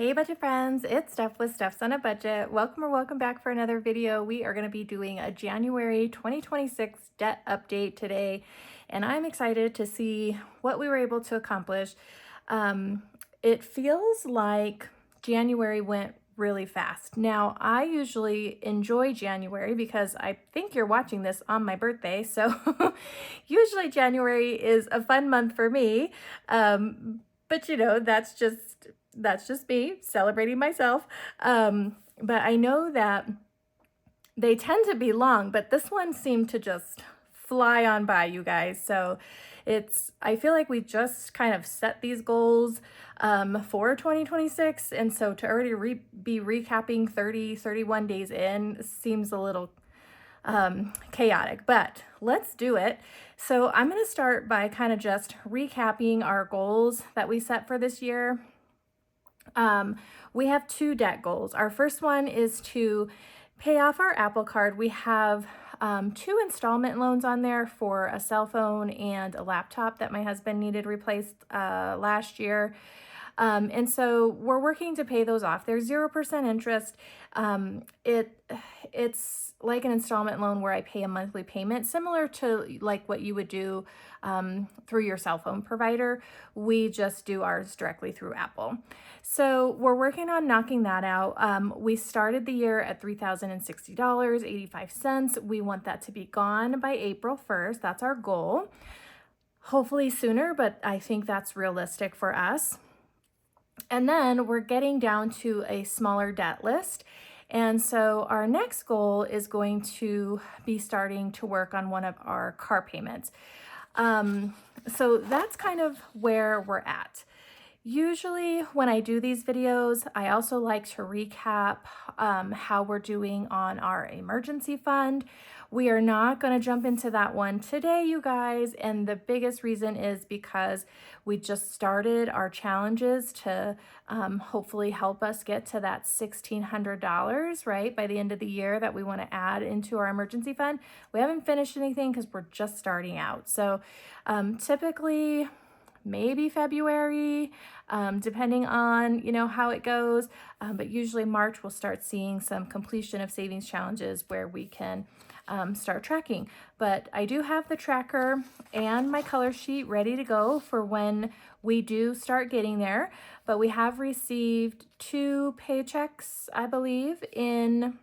Hey budget friends, it's Steph with Stefsonabudget. Welcome back for another video. We are going to be doing a January 2026 debt update today, and I'm excited to see what we were able to accomplish. It feels like January went really fast. Now, I usually enjoy January because I think you're watching this on my birthday, so usually January is a fun month for me. But you know, that's just me celebrating myself. But I know that they tend to be long, but this one seemed to just fly on by, you guys. So I feel like we just kind of set these goals for 2026. And so to already be recapping 31 days in seems a little chaotic, but let's do it. So I'm going to start by kind of just recapping our goals that we set for this year. We have two debt goals. Our first one is to pay off our Apple Card. We have two installment loans on there for a cell phone and a laptop that my husband needed replaced last year. And so we're working to pay those off. They're 0% interest. It's like an installment loan where I pay a monthly payment, similar to like what you would do through your cell phone provider. We just do ours directly through Apple. So we're working on knocking that out. We started the year at $3,060.85. We want that to be gone by April 1st. That's our goal. Hopefully sooner, but I think that's realistic for us. And then we're getting down to a smaller debt list. And so our next goal is going to be starting to work on one of our car payments. So that's kind of where we're at. Usually when I do these videos, I also like to recap how we're doing on our emergency fund. We are not going to jump into that one today, you guys, and the biggest reason is because we just started our challenges to hopefully help us get to that $1,600, right, by the end of the year that we want to add into our emergency fund. We haven't finished anything because we're just starting out. So typically maybe February, depending on, you know, how it goes. But usually March, we'll start seeing some completion of savings challenges where we can start tracking. But I do have the tracker and my color sheet ready to go for when we do start getting there. But we have received 2 paychecks, I believe, in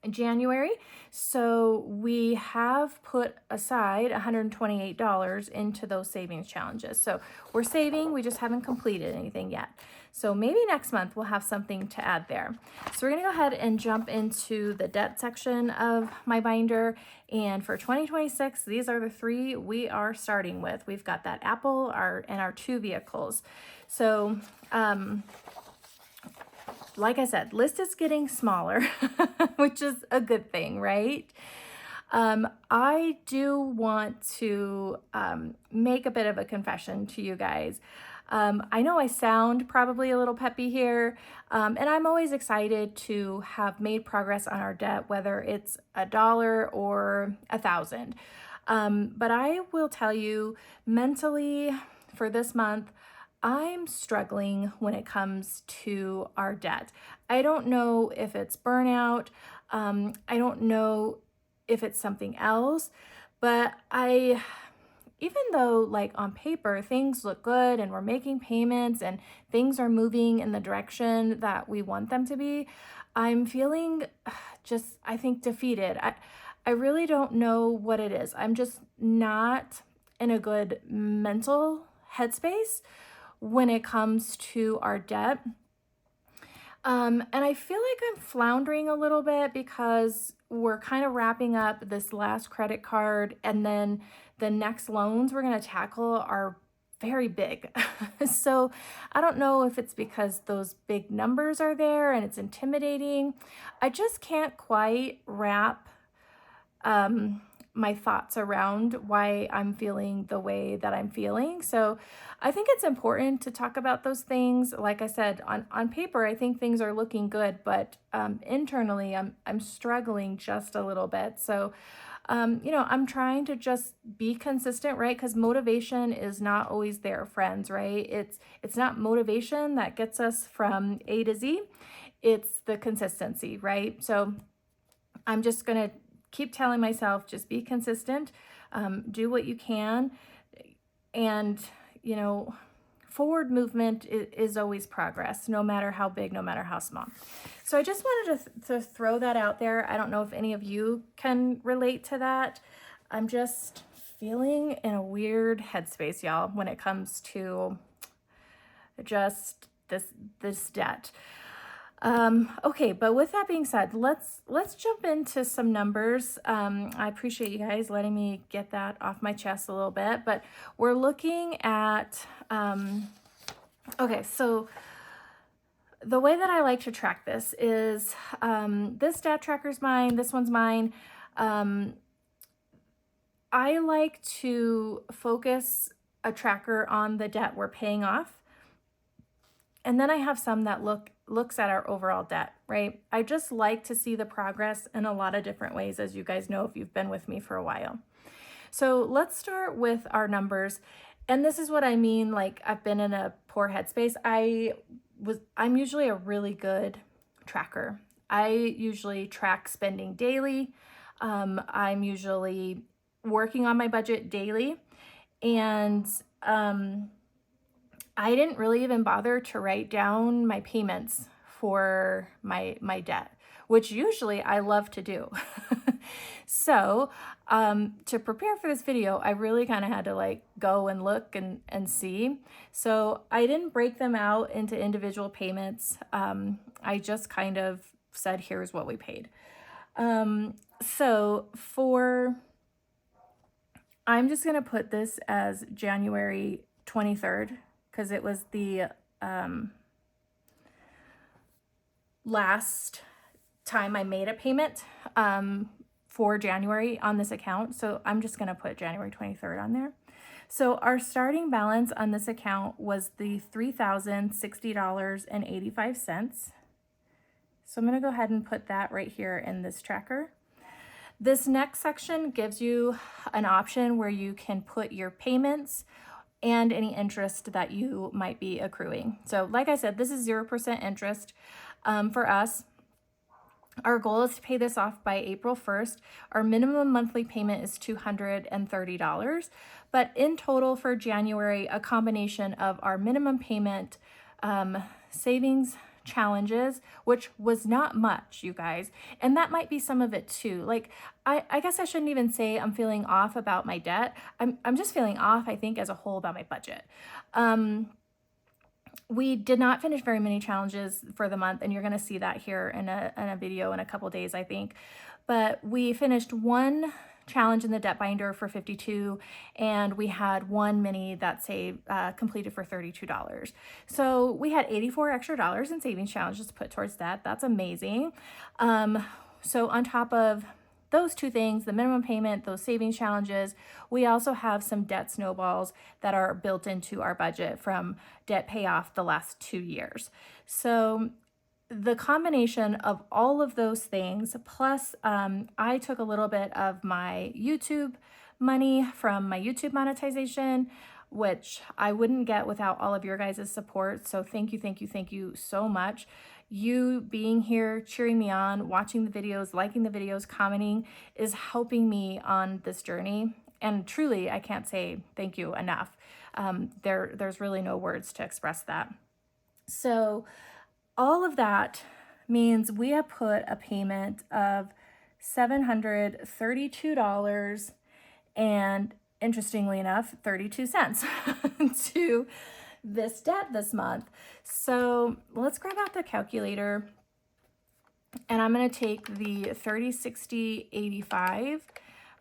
January. So we have put aside $128 into those savings challenges. So we're saving, we just haven't completed anything yet. So maybe next month we'll have something to add there. So we're gonna go ahead and jump into the debt section of my binder. And for 2026, these are the 3 we are starting with. We've got that Apple and our 2 vehicles. So, like I said, list is getting smaller, which is a good thing, right? I do want to make a bit of a confession to you guys. I know I sound probably a little peppy here, and I'm always excited to have made progress on our debt, whether it's $1 or 1,000. But I will tell you, mentally, for this month, I'm struggling when it comes to our debt. I don't know if it's burnout. I don't know if it's something else, but even though like on paper, things look good and we're making payments and things are moving in the direction that we want them to be, I'm feeling just, I think, defeated. I really don't know what it is. I'm just not in a good mental headspace when it comes to our debt. And I feel like I'm floundering a little bit because we're kind of wrapping up this last credit card, and then the next loans we're going to tackle are very big. So I don't know if it's because those big numbers are there and it's intimidating. I just can't quite wrap my thoughts around why I'm feeling the way that I'm feeling. So I think it's important to talk about those things. Like I said, on paper, I think things are looking good, but internally, I'm struggling just a little bit. So I'm trying to just be consistent, right? Because motivation is not always there, friends, right? It's not motivation that gets us from A to Z. It's the consistency, right? So I'm just gonna keep telling myself, just be consistent, do what you can, and you know, forward movement is always progress, no matter how big, no matter how small. So I just wanted to throw that out there. I don't know if any of you can relate to that. I'm just feeling in a weird headspace, y'all, when it comes to just this debt. Okay, but with that being said, let's jump into some numbers. I appreciate you guys letting me get that off my chest a little bit, but we're looking at, okay, so the way that I like to track this is, this debt tracker's mine, this one's mine. I like to focus a tracker on the debt we're paying off. And then I have some that looks at our overall debt, right? I just like to see the progress in a lot of different ways, as you guys know if you've been with me for a while. So let's start with our numbers. And this is what I mean, like I've been in a poor headspace. I'm usually a really good tracker. I usually track spending daily. I'm usually working on my budget daily. And I didn't really even bother to write down my payments for my debt, which usually I love to do. So to prepare for this video, I really kind of had to like go and look and see. So I didn't break them out into individual payments. I just kind of said, here's what we paid. So I'm just going to put this as January 23rd, because it was the last time I made a payment for January on this account. So I'm just going to put January 23rd on there. So our starting balance on this account was the $3,060.85. So I'm going to go ahead and put that right here in this tracker. This next section gives you an option where you can put your payments and any interest that you might be accruing. So like I said, this is 0% interest for us. Our goal is to pay this off by April 1st. Our minimum monthly payment is $230. But in total for January, a combination of our minimum payment, savings challenges, which was not much, you guys. And that might be some of it too. Like, I guess I shouldn't even say I'm feeling off about my debt. I'm just feeling off, I think, as a whole about my budget. We did not finish very many challenges for the month, and you're going to see that here in a video in a couple days, I think. But we finished one challenge in the debt binder for $52, and we had one mini that completed for $32. So we had $84 extra in savings challenges to put towards that. That's amazing. So on top of those two things, the minimum payment, those savings challenges, we also have some debt snowballs that are built into our budget from debt payoff the last 2 years. So the combination of all of those things, plus I took a little bit of my YouTube money from my YouTube monetization, which I wouldn't get without all of your guys' support. So thank you so much. You being here, cheering me on, watching the videos, liking the videos, commenting is helping me on this journey. And truly, I can't say thank you enough. There's really no words to express that. So all of that means we have put a payment of $732 and, interestingly enough, 32 cents to this debt this month. So let's grab out the calculator, and I'm going to take the 3060.85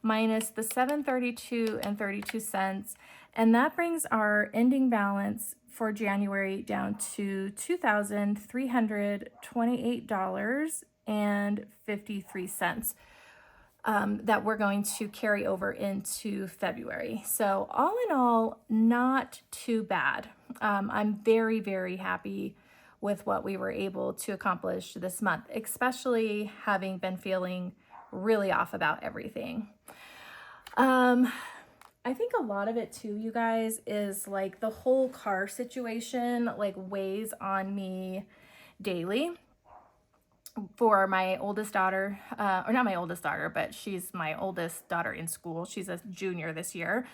minus the 732 and 32 cents, and that brings our ending balance for January down to $2,328.53. that we're going to carry over into February. So all in all, not too bad. I'm very, very happy with what we were able to accomplish this month, especially having been feeling really off about everything. I think a lot of it too, you guys, is like the whole car situation like weighs on me daily. For my oldest daughter, or not my oldest daughter, but she's my oldest daughter in school. She's a junior this year.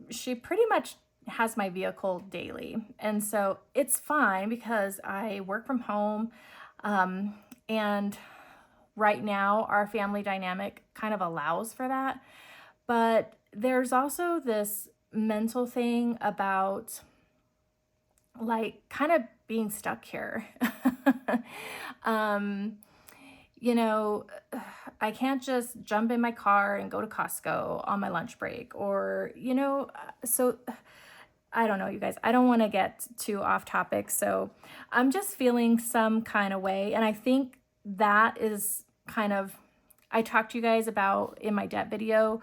She pretty much has my vehicle daily. And so it's fine because I work from home. And right now, our family dynamic kind of allows for that. But there's also this mental thing about like kind of being stuck here. You know, I can't just jump in my car and go to Costco on my lunch break or, you know, so I don't know, you guys, I don't want to get too off topic. So I'm just feeling some kind of way. And I think that is kind of, I talked to you guys about in my debt video,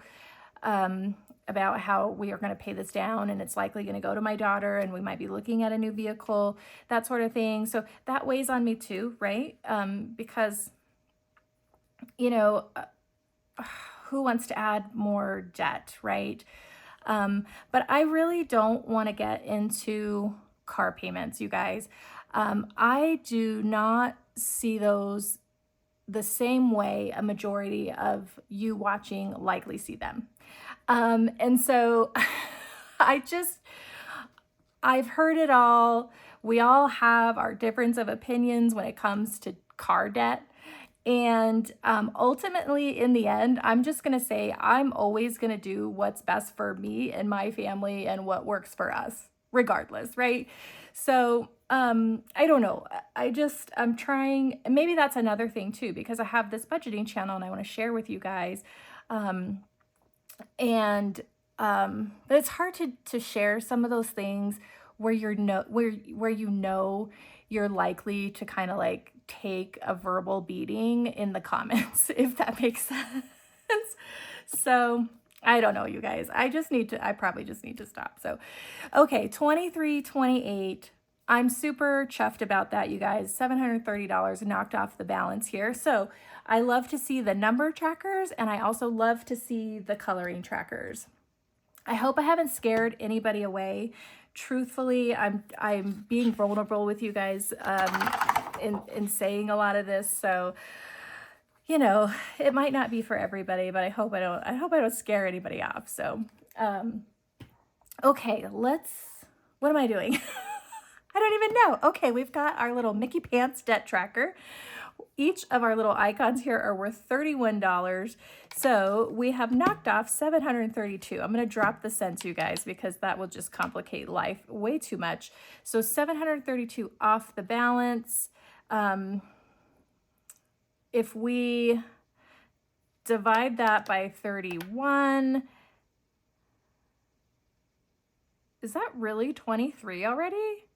about how we are going to pay this down and it's likely going to go to my daughter and we might be looking at a new vehicle, that sort of thing. So that weighs on me too, right? Because, you know, who wants to add more debt, right? But I really don't want to get into car payments, you guys. I do not see those the same way a majority of you watching likely see them. And so I've heard it all. We all have our difference of opinions when it comes to car debt. And ultimately, in the end, I'm just going to say I'm always going to do what's best for me and my family and what works for us, regardless, right? So I don't know. I'm trying. Maybe that's another thing too, because I have this budgeting channel and I want to share with you guys. But it's hard to share some of those things where you're likely to kind of like take a verbal beating in the comments, if that makes sense. So I don't know, you guys. I probably just need to stop. So, okay, 2328. I'm super chuffed about that, you guys. $730 knocked off the balance here. So I love to see the number trackers and I also love to see the coloring trackers. I hope I haven't scared anybody away. Truthfully, I'm being vulnerable with you guys in saying a lot of this. So, you know, it might not be for everybody, but I hope I don't scare anybody off. So, okay, what am I doing? I don't even know. Okay, we've got our little Mickey Pants debt tracker. Each of our little icons here are worth $31. So we have knocked off $732. I'm going to drop the cents, you guys, because that will just complicate life way too much. So $732 off the balance. If we divide that by 31, is that really 23 already?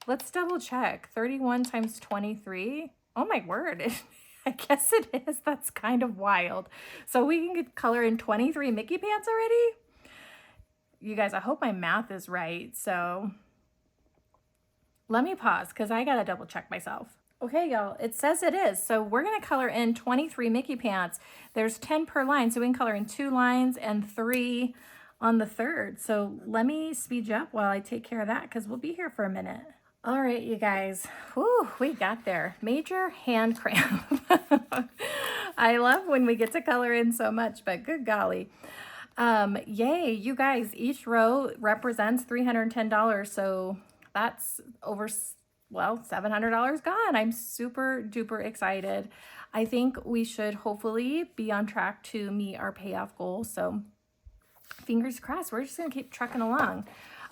Let's double check. 31 times 23. Oh my word. I guess it is. That's kind of wild. So we can color in 23 Mickey Pants already? You guys, I hope my math is right. So let me pause because I got to double check myself. Okay, y'all, it says it is. So we're going to color in 23 Mickey Pants. There's 10 per line, so we can color in 2 lines and 3 on the third. So let me speed you up while I take care of that because we'll be here for a minute. All right, you guys, whew, we got there. Major hand cramp. I love when we get to color in so much, but good golly. Yay, you guys, each row represents $310. So that's over, well, $700 gone. I'm super duper excited. I think we should hopefully be on track to meet our payoff goal. So fingers crossed, we're just gonna keep trucking along.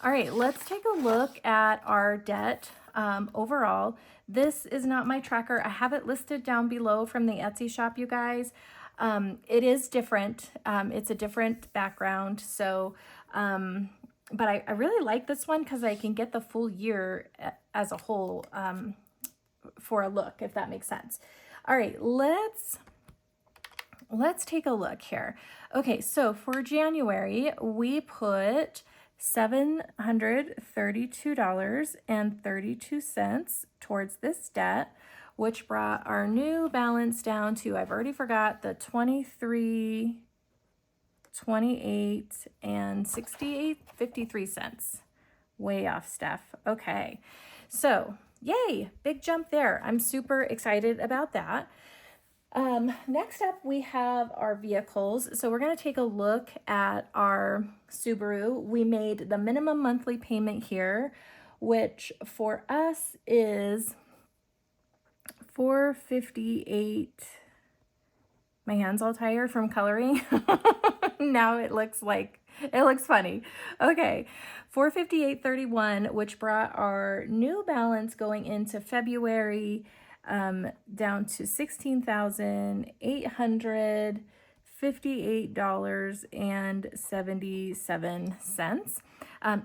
All right, let's take a look at our debt overall. This is not my tracker. I have it listed down below from the Etsy shop, you guys. It is different. It's a different background. So, but I really like this one because I can get the full year as a whole for a look, if that makes sense. All right, let's take a look here. Okay, so for January, we put $732.32 towards this debt, which brought our new balance down to, I've already forgot, the 23, 28, and 53 cents. Way off, Steph. Okay, so yay, big jump there. I'm super excited about that. Next up, we have our vehicles. So we're going to take a look at our Subaru. We made the minimum monthly payment here, which for us is $458. My hand's all tired from coloring. Now it looks funny. Okay, $458.31, which brought our new balance going into February down to $16,858.77.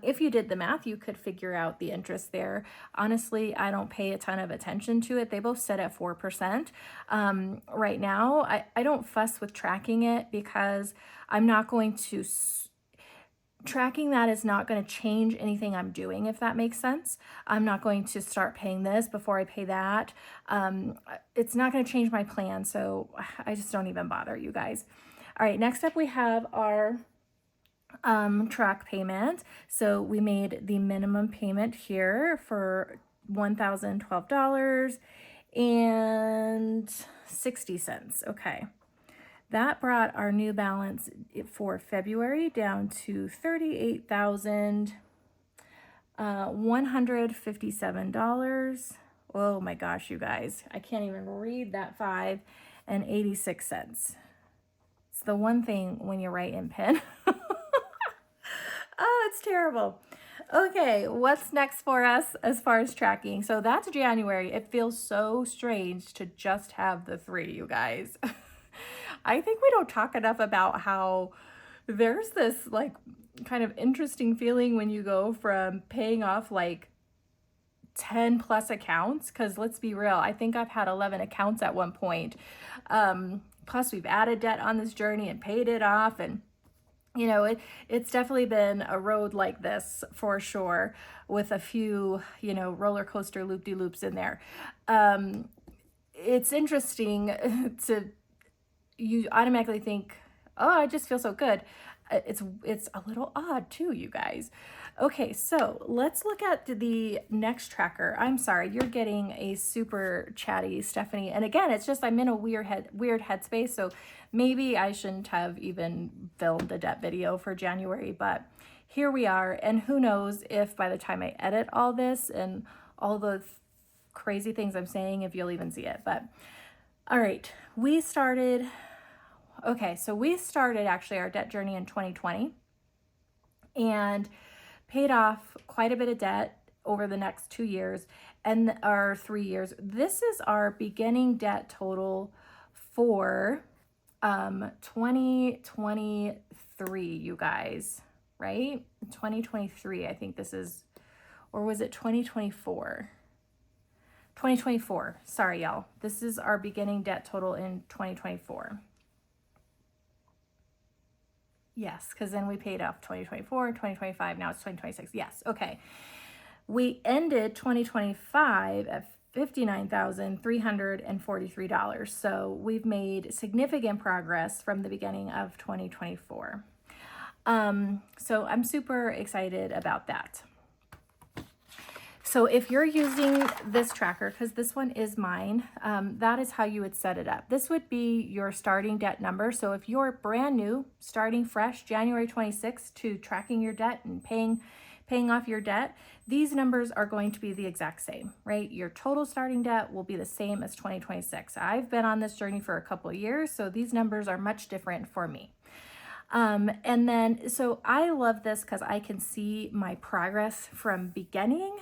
If you did the math, you could figure out the interest there. Honestly, I don't pay a ton of attention to it. They both set at 4%. Right now, I don't fuss with tracking it because I'm not going to tracking that is not going to change anything I'm doing, if that makes sense. I'm not going to start paying this before I pay that. It's not going to change my plan, so I just don't even bother, you guys. All right, next up we have our truck payment. So we made the minimum payment here for $1,012.60. Okay. That brought our new balance for February down to $38,157. Oh my gosh, you guys, I can't even read that 5.86. It's the one thing when you write in pen. Oh, it's terrible. Okay, what's next for us as far as tracking? So that's January. It feels so strange to just have the 3, you guys. I think we don't talk enough about how there's this like kind of interesting feeling when you go from paying off like 10 plus accounts, because let's be real, I think I've had 11 accounts at one point. Plus we've added debt on this journey and paid it off, and you know, it's definitely been a road like this for sure, with a few, you know, roller coaster loop-de-loops in there. It's interesting you automatically think, oh, I just feel so good. It's a little odd too, you guys. Okay, so let's look at the next tracker. I'm sorry, you're getting a super chatty Stephanie. And again, it's just I'm in a weird headspace, so maybe I shouldn't have even filmed a debt video for January, but here we are. And who knows if by the time I edit all this and all the crazy things I'm saying, if you'll even see it. But all right, we started actually our debt journey in 2020 and paid off quite a bit of debt over the next 2 years and our 3 years. This is our beginning debt total for 2023, you guys, right? 2023, I think this is, or was it 2024? 2024, sorry y'all. This is our beginning debt total in 2024. Yes, because then we paid off 2024, 2025, now it's 2026. Yes, okay. We ended 2025 at $59,343. So we've made significant progress from the beginning of 2024. So I'm super excited about that. So if you're using this tracker, because this one is mine, that is how you would set it up. This would be your starting debt number. So if you're brand new, starting fresh, January 26th to tracking your debt and paying off your debt, these numbers are going to be the exact same, right? Your total starting debt will be the same as 2026. I've been on this journey for a couple of years, so these numbers are much different for me. And then, so I love this because I can see my progress from beginning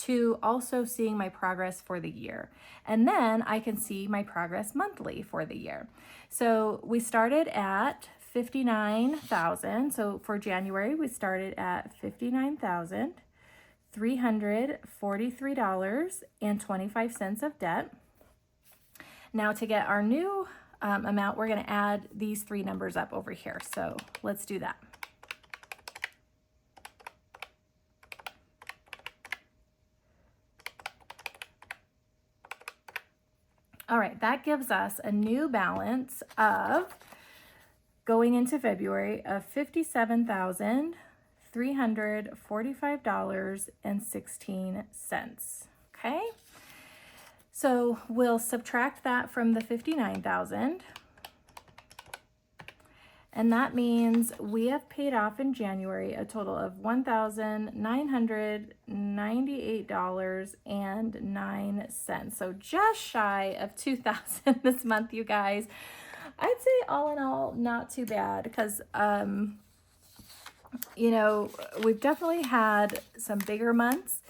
to also seeing my progress for the year. And then I can see my progress monthly for the year. So we started at 59,000. So for January, we started at $59,343.25 of debt. Now to get our new amount, we're going to add these three numbers up over here. So let's do that. All right, that gives us a new balance of, going into February, of $57,345.16. Okay, so we'll subtract that from the 59,000. And that means we have paid off in January a total of $1,998.09. So just shy of 2,000 this month, you guys. I'd say all in all, not too bad, because, you know, we've definitely had some bigger months.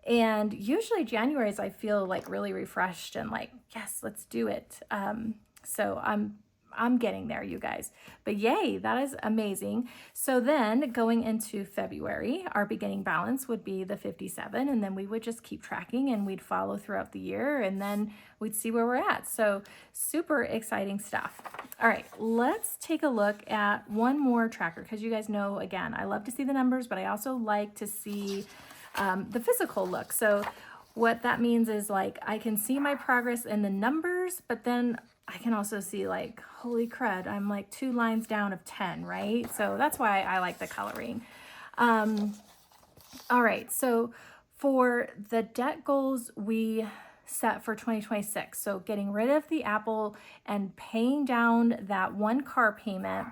And usually January's, I feel like really refreshed and like, yes, let's do it. So I'm getting there, you guys. But yay, that is amazing. So then going into February, our beginning balance would be the 57, and then we would just keep tracking and we'd follow throughout the year, and then we'd see where we're at. So super exciting stuff. All right, let's take a look at one more tracker, because you guys know, again, I love to see the numbers, but I also like to see the physical look. So what that means is, like, I can see my progress in the numbers, but then I can also see, like, holy crud, I'm like 2 lines down of 10, right? So that's why I like the coloring. All right, so for the debt goals we set for 2026, so getting rid of the Apple and paying down that one car payment,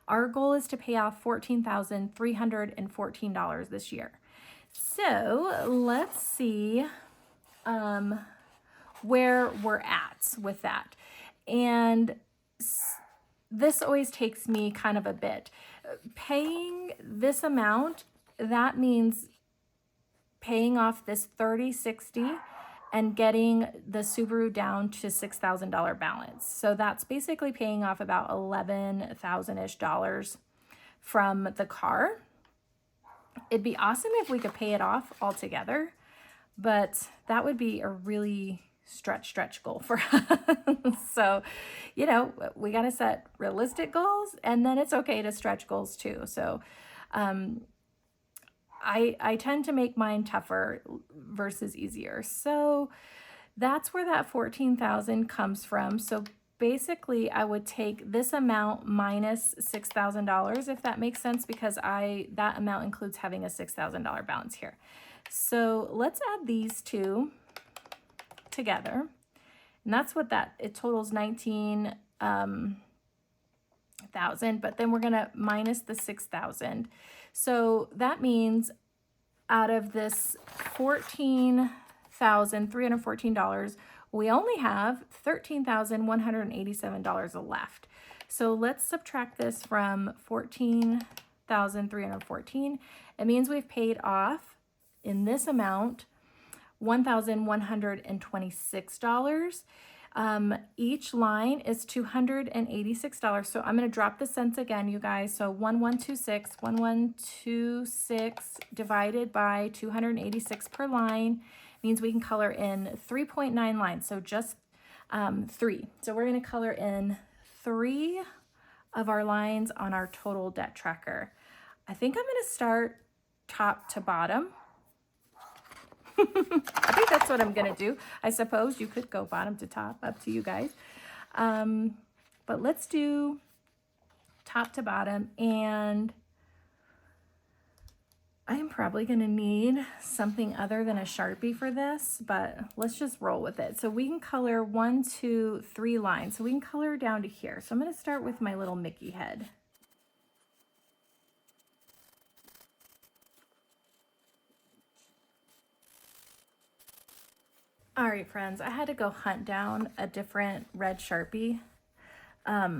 our goal is to pay off $14,314 this year. So let's see where we're at with that. And this always takes me kind of a bit. Paying this amount, that means paying off this 3060 and getting the Subaru down to $6,000 balance. So that's basically paying off about $11,000-ish from the car. It'd be awesome if we could pay it off altogether, but that would be a really stretch goal for us. So, you know, we got to set realistic goals, and then it's okay to stretch goals too. So, I tend to make mine tougher versus easier. So that's where that 14,000 comes from. So basically I would take this amount minus $6,000, if that makes sense, because that amount includes having a $6,000 balance here. So let's add these two together. And that's what it totals 19,000, but then we're going to minus the 6,000. So that means out of this $14,314, we only have $13,187 left. So let's subtract this from 14,314. It means we've paid off in this amount $1,126. Each line is $286. So I'm going to drop the cents again, you guys. So 1126 divided by 286 per line means we can color in 3.9 lines. So just 3. So we're going to color in 3 of our lines on our total debt tracker. I think I'm going to start top to bottom. I think that's what I'm going to do. I suppose you could go bottom to top, up to you guys. But let's do top to bottom, and I am probably going to need something other than a Sharpie for this, but let's just roll with it. So we can color 1, 2, 3 lines. So we can color down to here. So I'm going to start with my little Mickey head. All right, friends, I had to go hunt down a different red Sharpie. I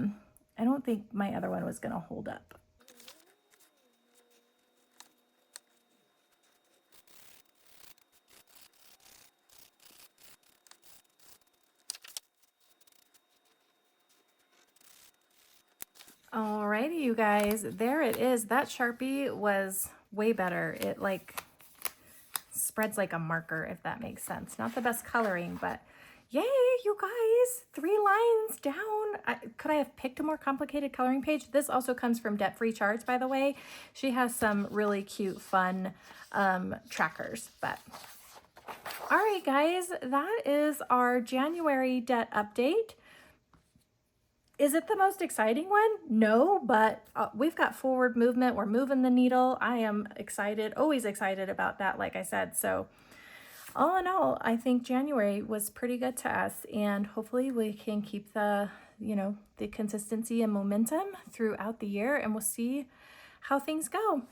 don't think my other one was going to hold up. Alrighty, you guys, there it is. That Sharpie was way better. It like spreads like a marker, if that makes sense. Not the best coloring, but yay, you guys, 3 lines down. Could I have picked a more complicated coloring page? This also comes from Debt Free Charts, by the way. She has some really cute, fun trackers. But all right, guys, that is our January debt update. Is it the most exciting one? No, but we've got forward movement. We're moving the needle. I am excited, always excited about that, like I said. So all in all, I think January was pretty good to us, and hopefully we can keep the, the consistency and momentum throughout the year, and we'll see how things go.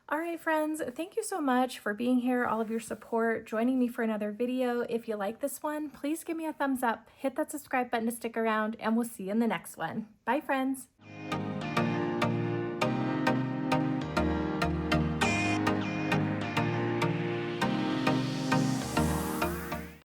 All right, friends, thank you so much for being here, all of your support, joining me for another video. If you like this one, please give me a thumbs up, hit that subscribe button to stick around, and we'll see you in the next one. Bye, friends.